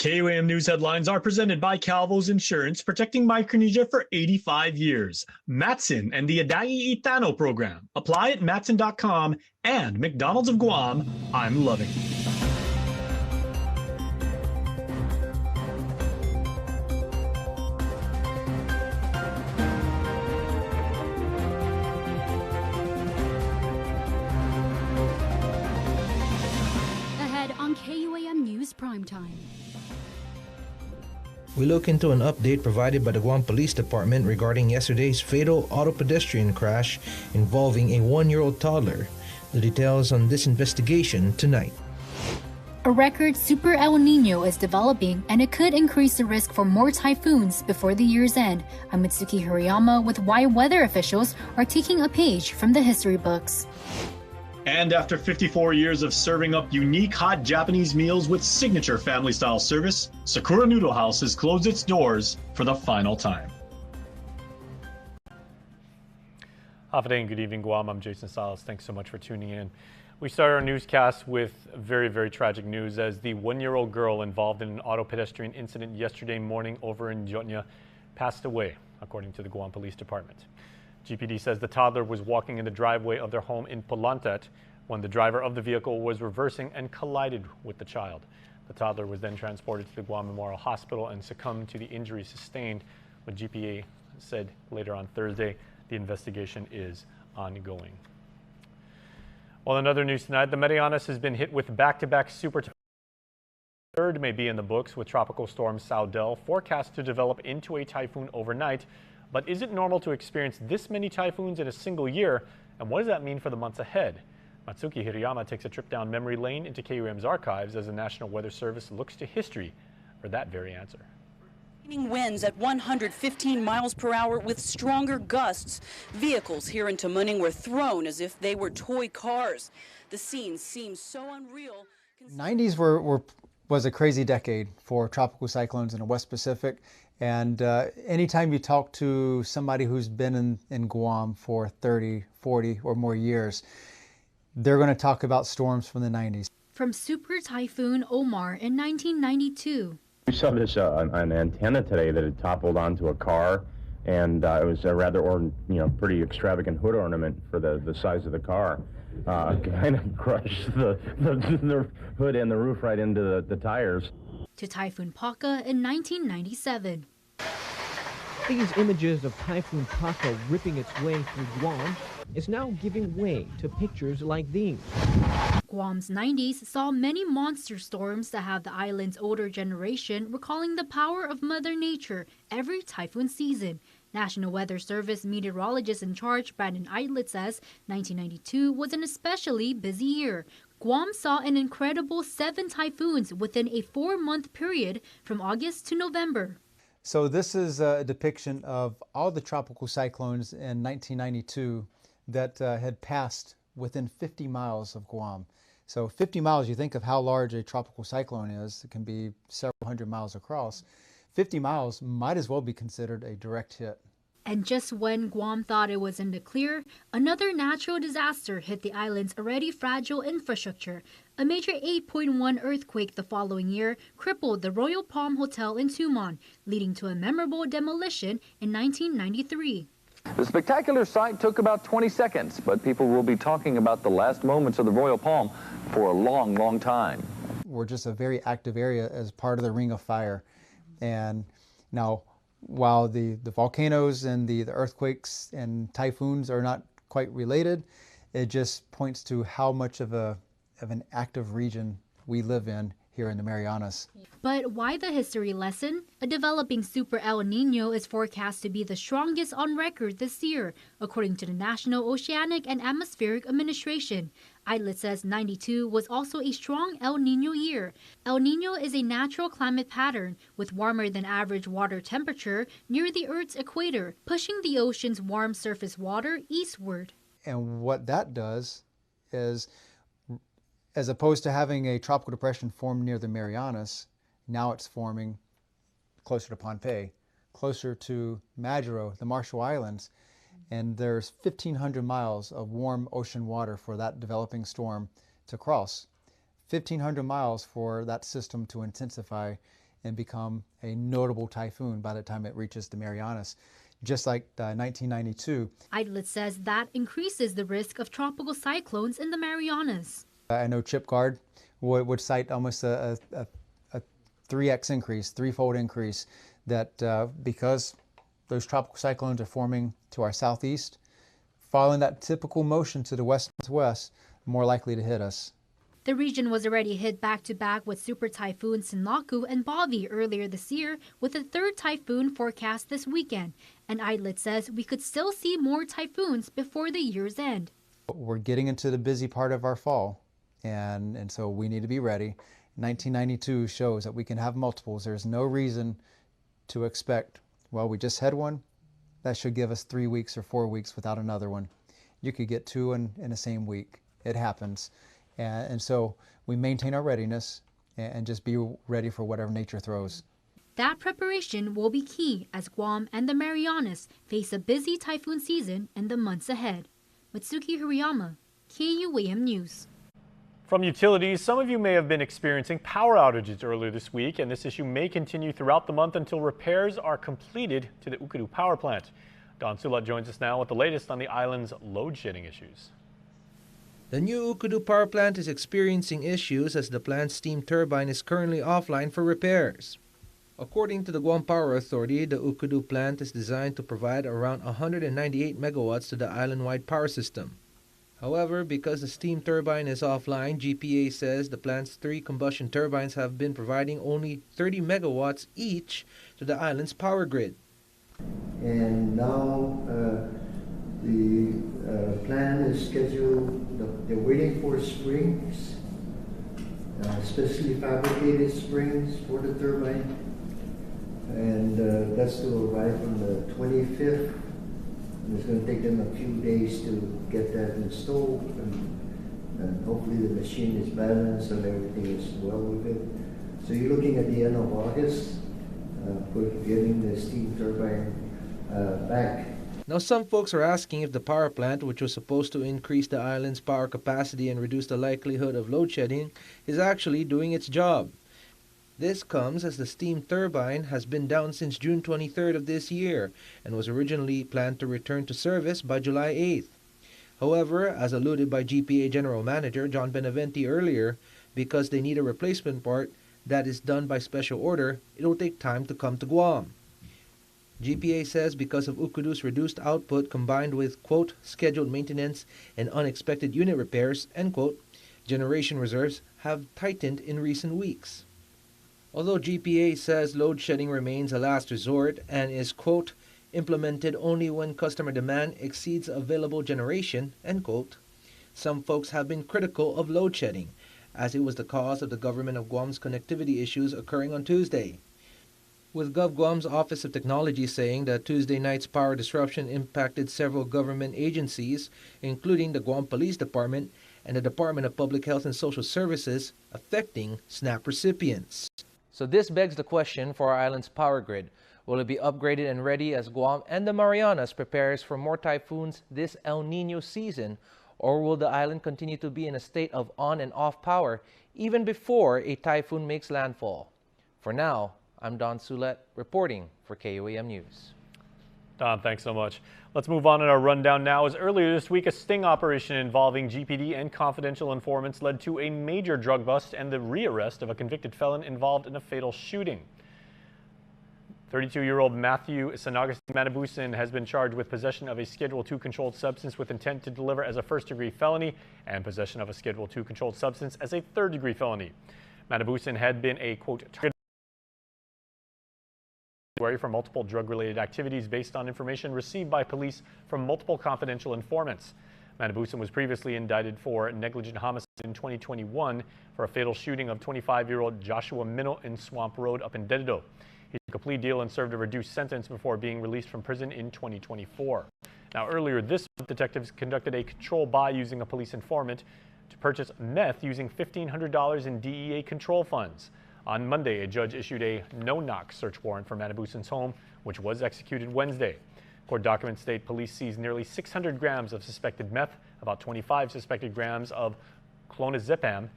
KUAM News headlines are presented by Calvo's Insurance, protecting Micronesia for 85 years. Matson and the Adai Itano program. Apply at Matson.com and McDonald's of Guam. I'm loving it. On KUAM News Primetime. We look into an update provided by the Guam Police Department regarding yesterday's fatal auto pedestrian crash involving a 1-year-old toddler. The details on this investigation tonight. A record Super El Nino is developing, and it could increase the risk for more typhoons before the year's end. I'm Mitsuki Hirayama with why weather officials are taking a page from the history books. And after 54 years of serving up unique hot Japanese meals with signature family-style service, Sakura Noodle House has closed its doors for the final time. Hafide and good evening, Guam. I'm Jason Salas. Thanks so much for tuning in. We start our newscast with very, very tragic news as the 1-year-old girl involved in an auto pedestrian incident yesterday morning over in Jotnya passed away, according to the Guam Police Department. GPD says the toddler was walking in the driveway of their home in Polantet when the driver of the vehicle was reversing and collided with the child. The toddler was then transported to the Guam Memorial Hospital and succumbed to the injuries sustained, but GPA said later on Thursday the investigation is ongoing. Well, in other news tonight, the Marianas has been hit with back-to-back super typhoons. Third may be in the books with Tropical Storm Saudel forecast to develop into a typhoon overnight. But is it normal to experience this many typhoons in a single year? And what does that mean for the months ahead? Matsuki Hirayama takes a trip down memory lane into KUAM's archives as the National Weather Service looks to history for that very answer. Winds at 115 miles per hour with stronger gusts. Vehicles here in Tamuning were thrown as if they were toy cars. The scene seems so unreal. 90s was a crazy decade for tropical cyclones in the West Pacific. And anytime you talk to somebody who's been in Guam for 30, 40 or more years, they're going to talk about storms from the 90s. From Super Typhoon Omar in 1992. We saw this an antenna today that had toppled onto a car, and it was a rather pretty extravagant hood ornament for the size of the car. Kind of crushed the hood and the roof right into the tires. To Typhoon Paka in 1997. These images of Typhoon Paka ripping its way through Guam is now giving way to pictures like these. Guam's 90s saw many monster storms that have the island's older generation recalling the power of Mother Nature every typhoon season. National Weather Service meteorologist in charge Brandon Eidlet says 1992 was an especially busy year. Guam saw an incredible 7 typhoons within a 4-month period from August to November. So this is a depiction of all the tropical cyclones in 1992 that had passed within 50 miles of Guam. So 50 miles, you think of how large a tropical cyclone is. It can be several hundred miles across. 50 miles might as well be considered a direct hit. And just when Guam thought it was in the clear, another natural disaster hit the island's already fragile infrastructure. A major 8.1 earthquake the following year crippled the Royal Palm Hotel in Tumon, leading to a memorable demolition in 1993. The spectacular sight took about 20 seconds, but people will be talking about the last moments of the Royal Palm for a long, long time. We're just a very active area as part of the Ring of Fire. And now, while the volcanoes and the earthquakes and typhoons are not quite related, it just points to how much of an active region we live in here in the Marianas. But why the history lesson? A developing Super El Nino is forecast to be the strongest on record this year, according to the National Oceanic and Atmospheric Administration. Eidlet says 92 was also a strong El Nino year. El Nino is a natural climate pattern with warmer than average water temperature near the Earth's equator, pushing the ocean's warm surface water eastward. And what that does is, as opposed to having a tropical depression form near the Marianas, now it's forming closer to Pohnpei, closer to Majuro, the Marshall Islands, and there's 1,500 miles of warm ocean water for that developing storm to cross. 1,500 miles for that system to intensify and become a notable typhoon by the time it reaches the Marianas, just like 1992. Idlet says that increases the risk of tropical cyclones in the Marianas. I know Chip Guard would cite almost a 3x increase, threefold increase, that because those tropical cyclones are forming to our southeast, following that typical motion to the west-northwest, more likely to hit us. The region was already hit back-to-back with super typhoons Sinlaku and Bobby earlier this year, with a third typhoon forecast this weekend. And Idlet says we could still see more typhoons before the year's end. We're getting into the busy part of our fall, and so we need to be ready. 1992 shows that we can have multiples. There's no reason to expect, well, we just had one, that should give us 3 weeks or 4 weeks without another one. You could get two in the same week. It happens. And so we maintain our readiness and just be ready for whatever nature throws. That preparation will be key as Guam and the Marianas face a busy typhoon season in the months ahead. Mitsuki Hirayama, KUAM News. From utilities, some of you may have been experiencing power outages earlier this week, and this issue may continue throughout the month until repairs are completed to the Ukadu power plant. Don Sulat joins us now with the latest on the island's load shedding issues. The new Ukadu power plant is experiencing issues as the plant's steam turbine is currently offline for repairs. According to the Guam Power Authority, the Ukadu plant is designed to provide around 198 megawatts to the island-wide power system. However, because the steam turbine is offline, GPA says the plant's 3 combustion turbines have been providing only 30 megawatts each to the island's power grid. And now the plan is scheduled, they're waiting for springs, specially fabricated springs for the turbine, and that's to arrive on the 25th. And it's going to take them a few days to get that installed, and hopefully the machine is balanced and everything is well with it. So you're looking at the end of August for getting the steam turbine back. Now, some folks are asking if the power plant, which was supposed to increase the island's power capacity and reduce the likelihood of load shedding, is actually doing its job. This comes as the steam turbine has been down since June 23rd of this year and was originally planned to return to service by July 8th. However, as alluded by GPA General Manager John Benavente earlier, because they need a replacement part that is done by special order, it will take time to come to Guam. GPA says because of Ukudu's reduced output combined with, quote, scheduled maintenance and unexpected unit repairs, end quote, generation reserves have tightened in recent weeks. Although GPA says load shedding remains a last resort and is, quote, implemented only when customer demand exceeds available generation, end quote, some folks have been critical of load shedding, as it was the cause of the government of Guam's connectivity issues occurring on Tuesday. With GovGuam's Office of Technology saying that Tuesday night's power disruption impacted several government agencies, including the Guam Police Department and the Department of Public Health and Social Services, affecting SNAP recipients. So this begs the question for our island's power grid. Will it be upgraded and ready as Guam and the Marianas prepares for more typhoons this El Nino season? Or will the island continue to be in a state of on and off power even before a typhoon makes landfall? For now, I'm Don Sulet reporting for KUAM News. Don, thanks so much. Let's move on in our rundown now. As earlier this week, a sting operation involving GPD and confidential informants led to a major drug bust and the rearrest of a convicted felon involved in a fatal shooting. 32-year-old Matthew Sanagasti Manabusan has been charged with possession of a Schedule II controlled substance with intent to deliver as a first-degree felony and possession of a Schedule II controlled substance as a third-degree felony. Manabusan had been a, quote, target for multiple drug-related activities based on information received by police from multiple confidential informants. Manabusan was previously indicted for negligent homicide in 2021 for a fatal shooting of 25-year-old Joshua Mino in Swamp Road up in Dededo. He took a plea deal and served a reduced sentence before being released from prison in 2024. Now, earlier this month, detectives conducted a control buy using a police informant to purchase meth using $1,500 in DEA control funds. On Monday, a judge issued a no-knock search warrant for Manabusan's home, which was executed Wednesday. Court documents state police seized nearly 600 grams of suspected meth, about 25 suspected grams of clonazepam,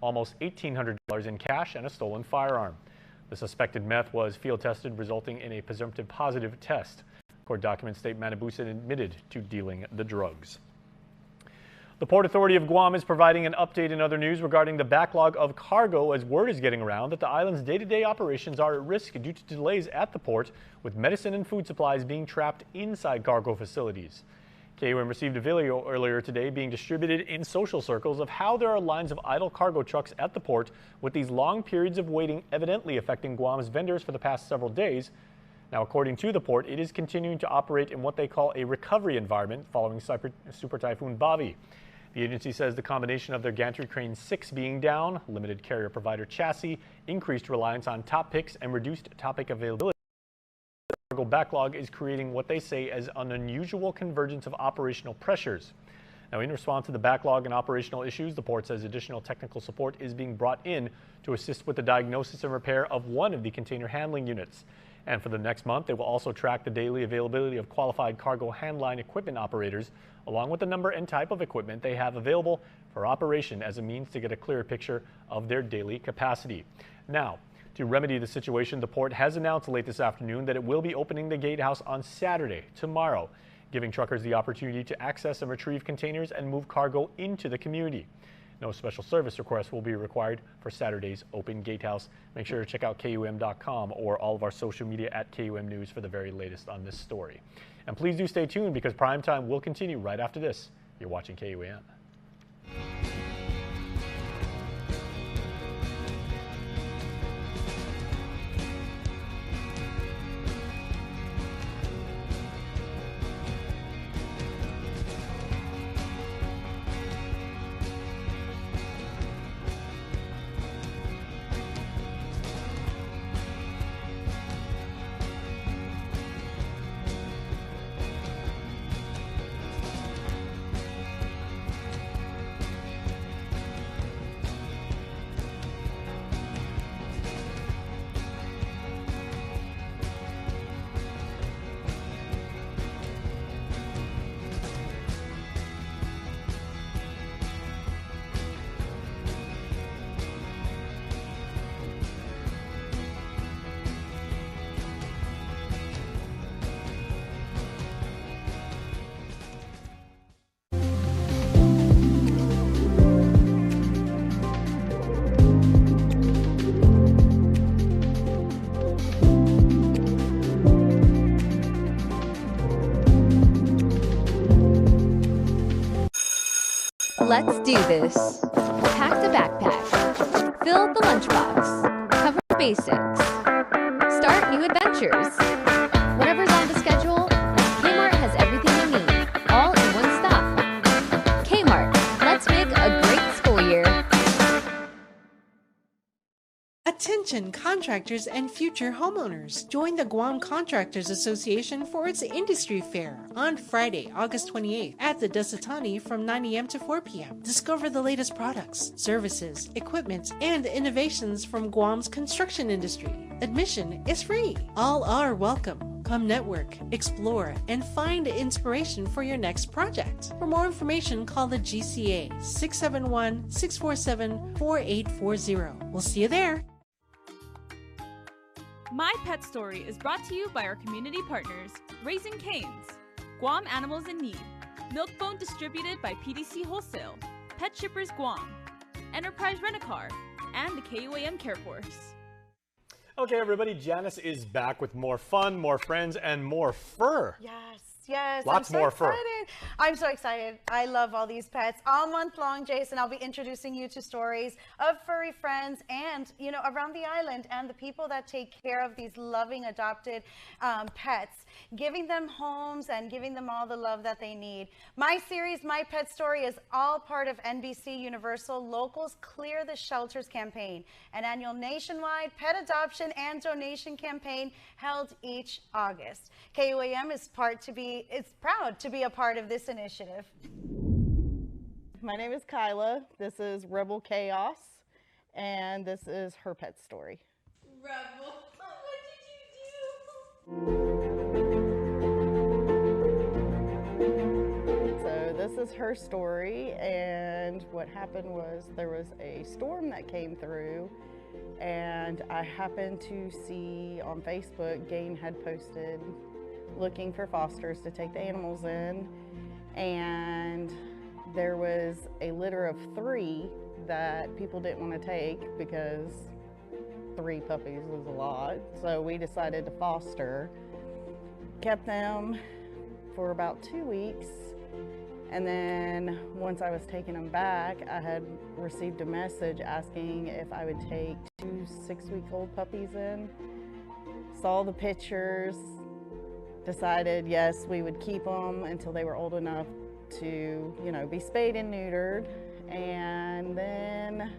almost $1,800 in cash, and a stolen firearm. The suspected meth was field tested, resulting in a presumptive positive test. Court documents state Manabusan admitted to dealing the drugs. The Port Authority of Guam is providing an update in other news regarding the backlog of cargo, as word is getting around that the island's day-to-day operations are at risk due to delays at the port, with medicine and food supplies being trapped inside cargo facilities. KUAM received a video earlier today being distributed in social circles of how there are lines of idle cargo trucks at the port, with these long periods of waiting evidently affecting Guam's vendors for the past several days. Now, according to the port, it is continuing to operate in what they call a recovery environment following Super Typhoon Bobby. The agency says the combination of their gantry crane 6 being down, limited carrier provider chassis, increased reliance on top picks, and reduced topic availability. The cargo backlog is creating what they say as an unusual convergence of operational pressures. Now, in response to the backlog and operational issues, the port says additional technical support is being brought in to assist with the diagnosis and repair of one of the container handling units. And for the next month, they will also track the daily availability of qualified cargo handline equipment operators, along with the number and type of equipment they have available for operation as a means to get a clearer picture of their daily capacity. Now, to remedy the situation, the port has announced late this afternoon that it will be opening the gatehouse on Saturday, tomorrow, giving truckers the opportunity to access and retrieve containers and move cargo into the community. No special service requests will be required for Saturday's open gatehouse. Make sure to check out KUAM.com or all of our social media at KUAM News for the very latest on this story. And please do stay tuned because prime time will continue right after this. You're watching KUAM. Let's do this. Pack the backpack. Fill the lunchbox. Cover basics. Start new adventures. Whatever's on the schedule, Kmart has everything you need, all in one stop. Kmart, let's make a great school year. Attention contractors and future homeowners. Join the Guam Contractors Association for its industry fair on Friday, August 28th at the Desatani from 9 a.m. to 4 p.m. Discover the latest products, services, equipment, and innovations from Guam's construction industry. Admission is free. All are welcome. Come network, explore, and find inspiration for your next project. For more information, call the GCA 671-647-4840. We'll see you there. My Pet Story is brought to you by our community partners, Raising Cane's, Guam Animals in Need, Milkbone distributed by PDC Wholesale, Pet Shippers Guam, Enterprise Rent-A-Car, and the KUAM Care Force. Okay, everybody, Janice is back with more fun, more friends, and more fur. Yes, Lots more fur. I'm so excited. I love all these pets. All month long, Jason, I'll be introducing you to stories of furry friends and, you know, around the island and the people that take care of these loving adopted pets, giving them homes and giving them all the love that they need. My series, My Pet Story, is all part of NBC Universal Locals Clear the Shelters campaign, an annual nationwide pet adoption and donation campaign held each August. KUAM is proud to be a part of this initiative. My name is Kyla. This is Rebel Chaos, and this is her pet story. Rebel, what did you do? So this is her story, and what happened was there was a storm that came through, And I happened to see on Facebook, Gain had posted looking for fosters to take the animals in. And there was a litter of 3 that people didn't want to take because 3 puppies was a lot. So we decided to foster. Kept them for about 2 weeks. And then once I was taking them back, I had received a message asking if I would take 2 6-week-old puppies in. Saw the pictures, decided yes, we would keep them until they were old enough to, you know, be spayed and neutered. And then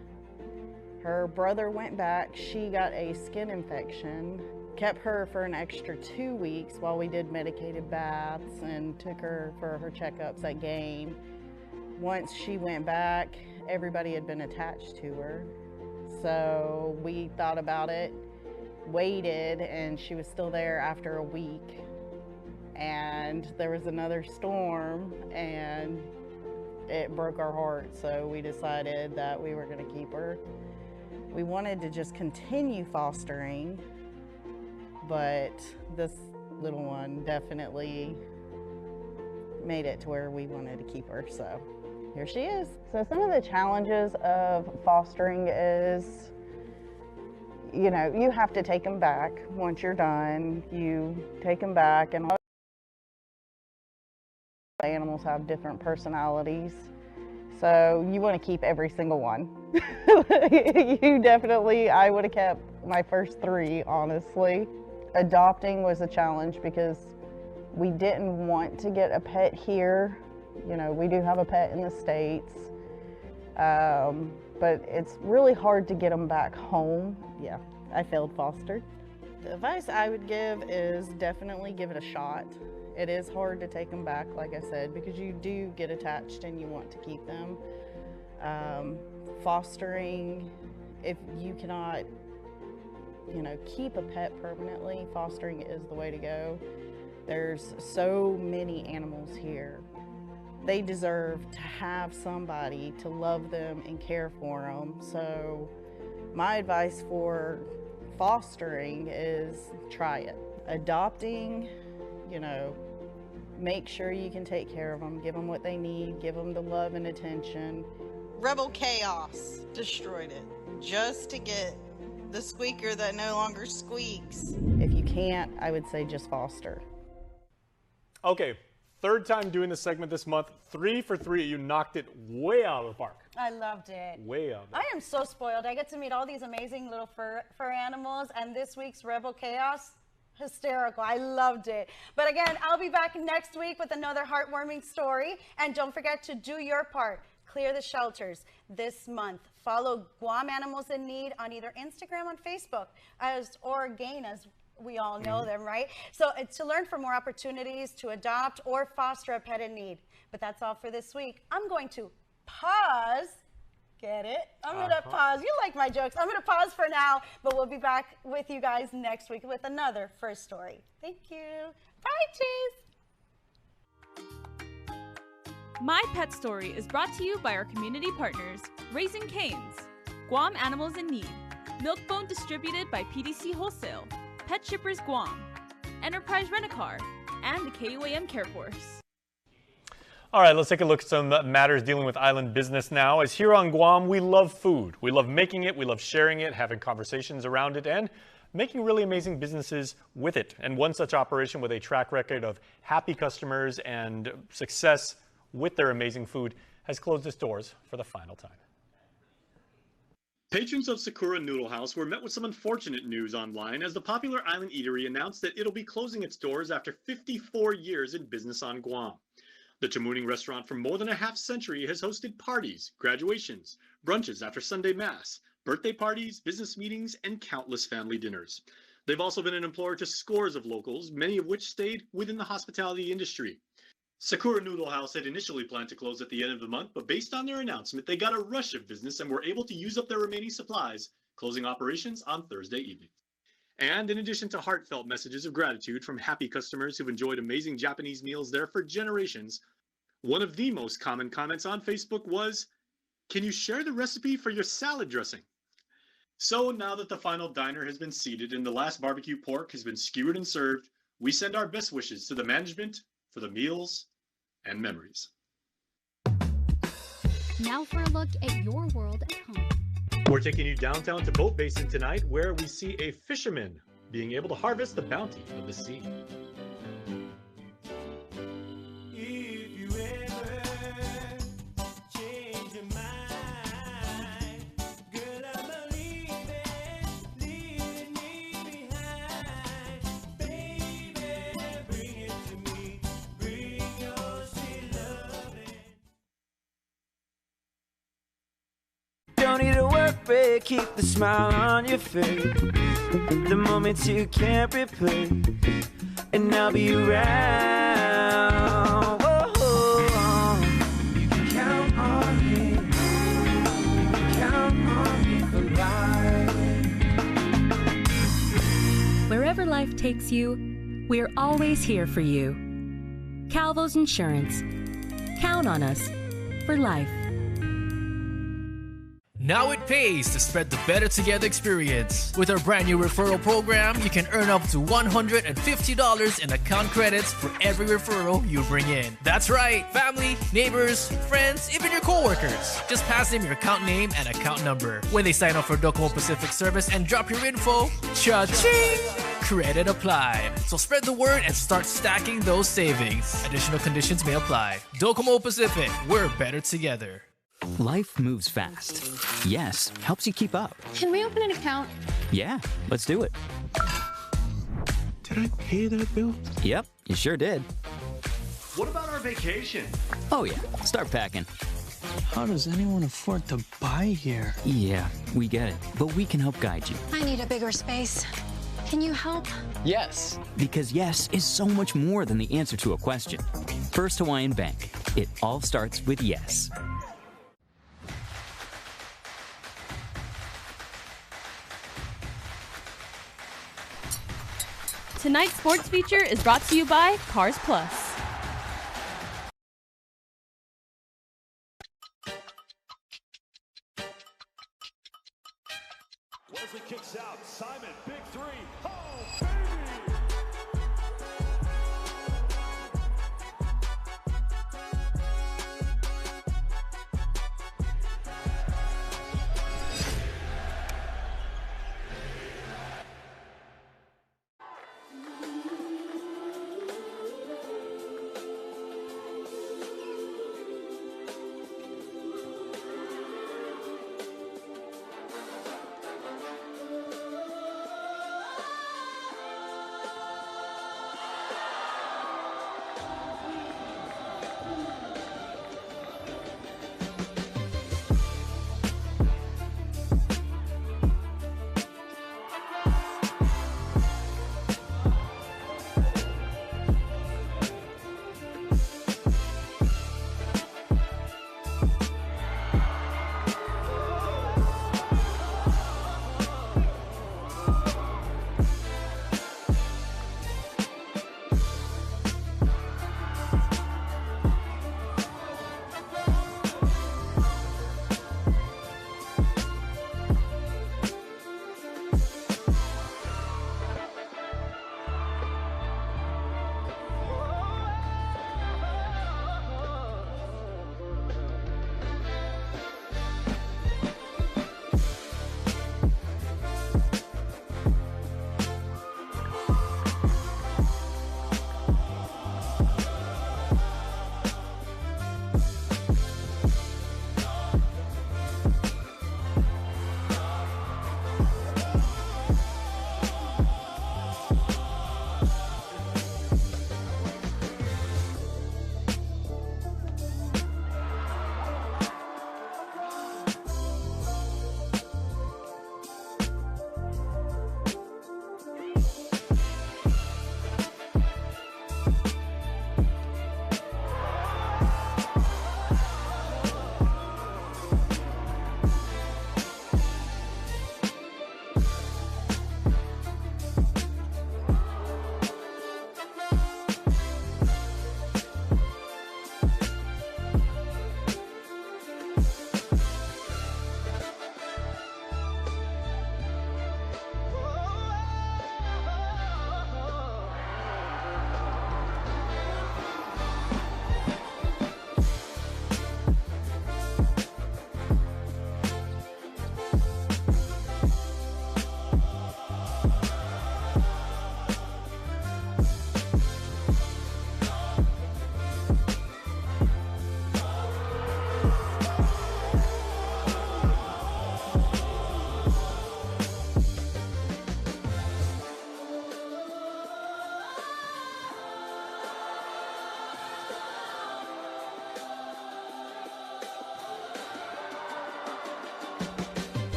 her brother went back. She got a skin infection. Kept her for an extra 2 weeks while we did medicated baths and took her for her checkups at Gain. Once she went back, everybody had been attached to her. So we thought about it, waited, and she was still there after a week. And there was another storm and it broke our heart. So we decided that we were going to keep her. We wanted to just continue fostering, but this little one definitely made it to where we wanted to keep her, so here she is. So some of the challenges of fostering is, you know, you have to take them back. Once you're done, you take them back, and all animals have different personalities. So you want to keep every single one. You definitely, I would have kept my first 3, honestly. Adopting was a challenge because we didn't want to get a pet here. You know, we do have a pet in the States, but it's really hard to get them back home. Yeah, I failed foster. The advice I would give is definitely give it a shot. It is hard to take them back, like I said, because you do get attached and you want to keep them. Fostering, if you cannot, you know, keep a pet permanently, fostering is the way to go. There's so many animals here. They deserve to have somebody to love them and care for them. So my advice for fostering is try it. Adopting, you know, make sure you can take care of them, give them what they need, give them the love and attention. Rebel Chaos destroyed it just to get the squeaker that no longer squeaks. If you can't, I would say just foster. Okay, 3rd time doing this segment this month. 3 for 3. You knocked it way out of the park. I loved it. Way out. I am so spoiled. I get to meet all these amazing little fur animals, and this week's Rebel Chaos, hysterical. I loved it. But again, I'll be back next week with another heartwarming story. And don't forget to do your part. Clear the shelters this month. Follow Guam Animals in Need on either Instagram or Facebook, or Gain, as we all know them, right? So it's to learn for more opportunities to adopt or foster a pet in need. But that's all for this week. I'm going to pause. Get it? I'm going to pause. You like my jokes. I'm going to pause for now, but we'll be back with you guys next week with another first story. Thank you. Bye, cheese. My Pet Story is brought to you by our community partners, Raising Cane's, Guam Animals in Need, Milk-Bone distributed by PDC Wholesale, Pet Shippers Guam, Enterprise Rent-A-Car, and the KUAM Care Force. All right, let's take a look at some matters dealing with island business now. As here on Guam, we love food. We love making it, we love sharing it, having conversations around it, and making really amazing businesses with it. And one such operation with a track record of happy customers and success with their amazing food has closed its doors for the final time. Patrons of Sakura Noodle House were met with some unfortunate news online as the popular island eatery announced that it'll be closing its doors after 54 years in business on Guam. The Chamooning restaurant for more than a half-century has hosted parties, graduations, brunches after Sunday Mass, birthday parties, business meetings, and countless family dinners. They've also been an employer to scores of locals, many of which stayed within the hospitality industry. Sakura Noodle House had initially planned to close at the end of the month, but based on their announcement, they got a rush of business and were able to use up their remaining supplies, closing operations on Thursday evening. And in addition to heartfelt messages of gratitude from happy customers who've enjoyed amazing Japanese meals there for generations, one of the most common comments on Facebook was, "Can you share the recipe for your salad dressing?" So now that the final diner has been seated and the last barbecue pork has been skewered and served, we send our best wishes to the management for the meals and memories. Now for a look at your world at home. We're taking you downtown to Boat Basin tonight, where we see a fisherman being able to harvest the bounty of the sea. Don't need a work break, keep the smile on your face. The moments you can't replace, and I'll be around. Whoa, you can count on me, count on me for life. Wherever life takes you, we're always here for you. Calvo's Insurance. Count on us for life. Now it pays to spread the Better Together experience. With our brand new referral program, you can earn up to $150 in account credits for every referral you bring in. That's right, family, neighbors, friends, even your coworkers. Just pass them your account name and account number. When they sign up for Docomo Pacific service and drop your info, cha-ching! Credit apply. So spread the word and start stacking those savings. Additional conditions may apply. Docomo Pacific, we're better together. Life moves fast. Yes, helps you keep up. Can we open an account? Yeah, let's do it. Did I pay that bill? Yep, you sure did. What about our vacation? Oh yeah, start packing. How does anyone afford to buy here? Yeah, we get it, but we can help guide you. I need a bigger space. Can you help? Yes. Because yes is so much more than the answer to a question. First Hawaiian Bank. It all starts with yes. Tonight's sports feature is brought to you by Cars Plus. Wesley kicks out. Simon, big three. Oh, baby!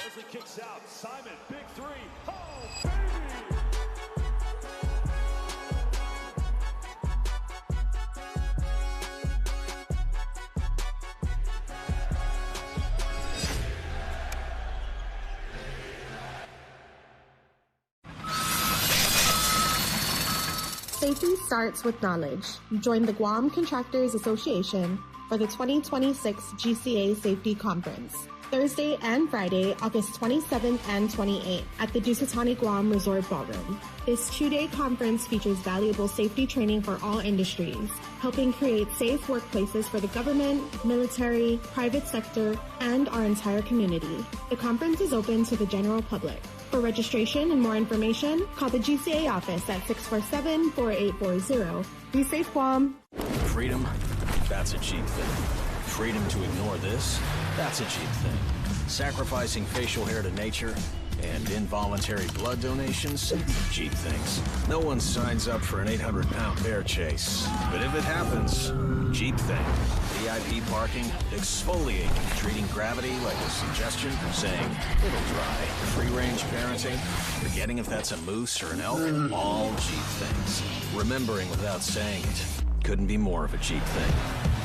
Leslie kicks out. Simon, big three. Oh, baby! Safety starts with knowledge. Join the Guam Contractors Association for the 2026 GCA Safety Conference. Thursday and Friday, August 27th and 28th at the Dusatani Guam Resort Ballroom. This two-day conference features valuable safety training for all industries, helping create safe workplaces for the government, military, private sector, and our entire community. The conference is open to the general public. For registration and more information, call the GCA office at 647-4840. Be safe, Guam. Freedom, that's a cheap thing. Freedom to ignore this, that's a cheap thing. Sacrificing facial hair to nature and involuntary blood donations, cheap things. No one signs up for an 800-pound bear chase, but if it happens, cheap thing. VIP parking, exfoliating, treating gravity like a suggestion, saying it'll dry. Free-range parenting, forgetting if that's a moose or an elk, all cheap things. Remembering without saying it, couldn't be more of a cheap thing.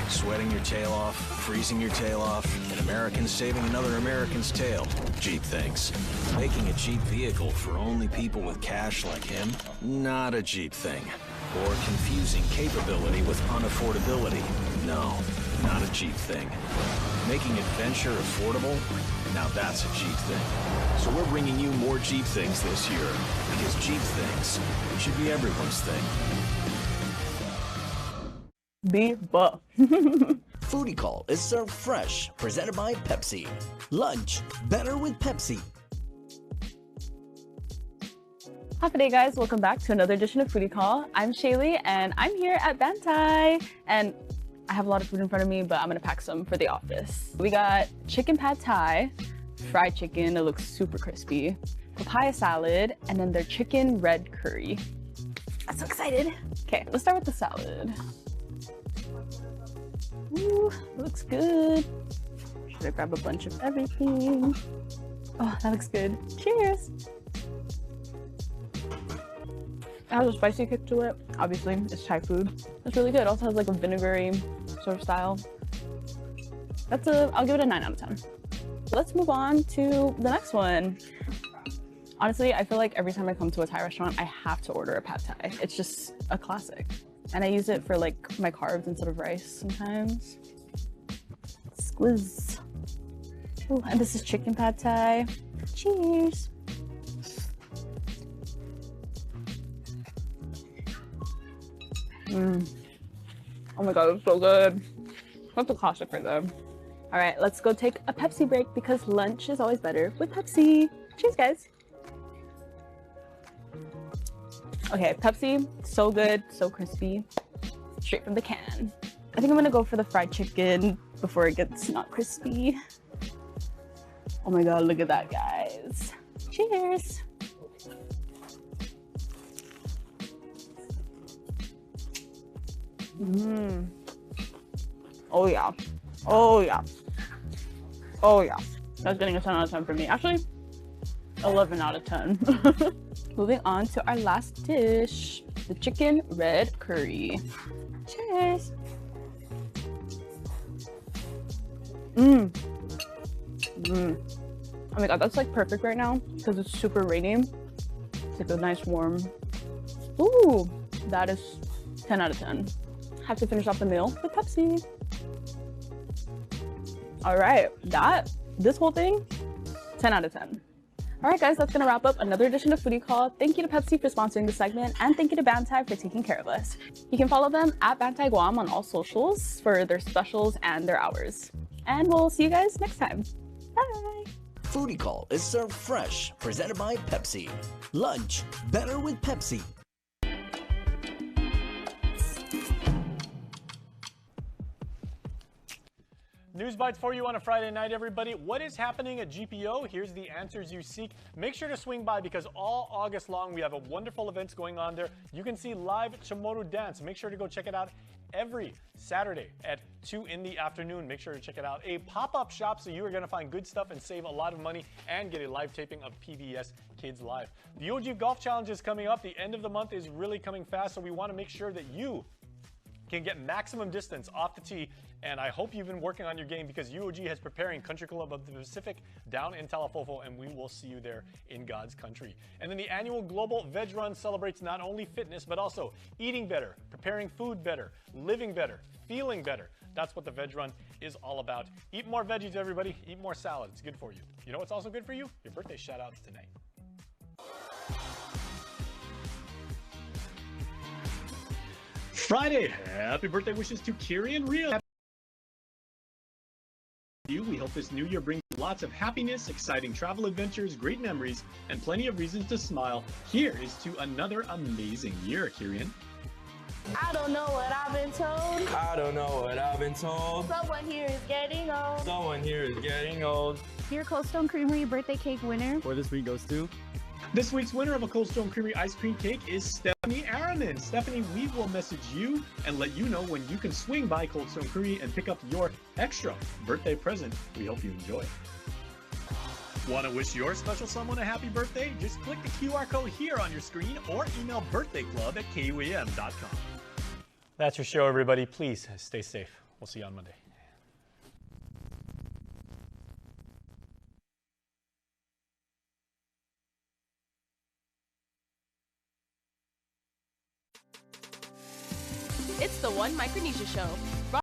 Sweating your tail off, freezing your tail off, an American saving another American's tail. Cheap things. Making a cheap vehicle for only people with cash like him? Not a cheap thing. Or confusing capability with unaffordability? No, not a cheap thing. Making adventure affordable? Now that's a cheap thing. So we're bringing you more cheap things this year, because cheap things should be everyone's thing. Foodie Call is served fresh, presented by Pepsi. Lunch, better with Pepsi. Happy day, guys. Welcome back to another edition of Foodie Call. I'm Shaylee, and I'm here at Bantai. And I have a lot of food in front of me, but I'm gonna pack some for the office. We got chicken pad thai, fried chicken, it looks super crispy, papaya salad, and then their chicken red curry. I'm so excited. Okay, let's start with the salad. Ooh, looks good. Should I grab a bunch of everything? Oh, that looks good. Cheers! It has a spicy kick to it. Obviously, it's Thai food. It's really good. It also has like a vinegary sort of style. I'll give it a 9 out of 10. Let's move on to the next one. Honestly, I feel like every time I come to a Thai restaurant, I have to order a pad thai. It's just a classic. And I use it for like my carbs instead of rice sometimes. Squiz. Ooh, and this is chicken pad thai. Cheers. Oh my god, it's so good. That's a classic right there. All right, let's go take a Pepsi break because lunch is always better with Pepsi. Cheers, guys. Okay, Pepsi, so good, so crispy, straight from the can. I think I'm gonna go for the fried chicken before it gets not crispy. Oh my god, look at that, guys. Cheers. Oh yeah, oh yeah, oh yeah. That's getting a 10 out of 10 for me. Actually, 11 out of 10. Moving on to our last dish, the chicken red curry. Cheers. Oh my god, that's like perfect right now because it's super rainy. It's like a nice warm. Ooh, that is 10 out of 10. Have to finish off the meal with Pepsi. All right, this whole thing, 10 out of 10. All right, guys, that's going to wrap up another edition of Foodie Call. Thank you to Pepsi for sponsoring the segment, and thank you to Bantai for taking care of us. You can follow them at Bantai Guam on all socials for their specials and their hours. And we'll see you guys next time. Bye. Foodie Call is served fresh, presented by Pepsi. Lunch, better with Pepsi. News bites for you on a Friday night, everybody. What is happening at GPO? Here's the answers you seek. Make sure to swing by because all August long we have a wonderful events going on there. You can see live Chamorro dance. Make sure to go check it out every Saturday at 2 in the afternoon. Make sure to check it out. A pop-up shop, so you are going to find good stuff and save a lot of money and get a live taping of PBS Kids Live. The OG Golf Challenge is coming up. The end of the month is really coming fast, so we want to make sure that you can get maximum distance off the tee, and I hope you've been working on your game because UOG has preparing Country Club of the Pacific down in Talafofo, and we will see you there in God's country. And then the annual Global Veg Run celebrates not only fitness, but also eating better, preparing food better, living better, feeling better. That's what the Veg Run is all about. Eat more veggies, everybody. Eat more salad. It's good for you. You know what's also good for you? Your birthday shout-outs tonight. Friday, happy birthday wishes to Kiri and Rio. We hope this new year brings lots of happiness, exciting travel adventures, great memories, and plenty of reasons to smile. Here is to another amazing year, Kirian. I don't know what I've been told. I don't know what I've been told. Someone here is getting old. Someone here is getting old. Your Cold Stone Creamery birthday cake winner for this week goes to... This week's winner of a Cold Stone Creamery ice cream cake is Stephanie Araman. Stephanie, we will message you and let you know when you can swing by Cold Stone Creamery and pick up your extra birthday present. We hope you enjoy. Want to wish your special someone a happy birthday? Just click the QR code here on your screen or email birthdayclub@kuam.com. That's your show, everybody. Please stay safe. We'll see you on Monday. It's the One Micronesia Show.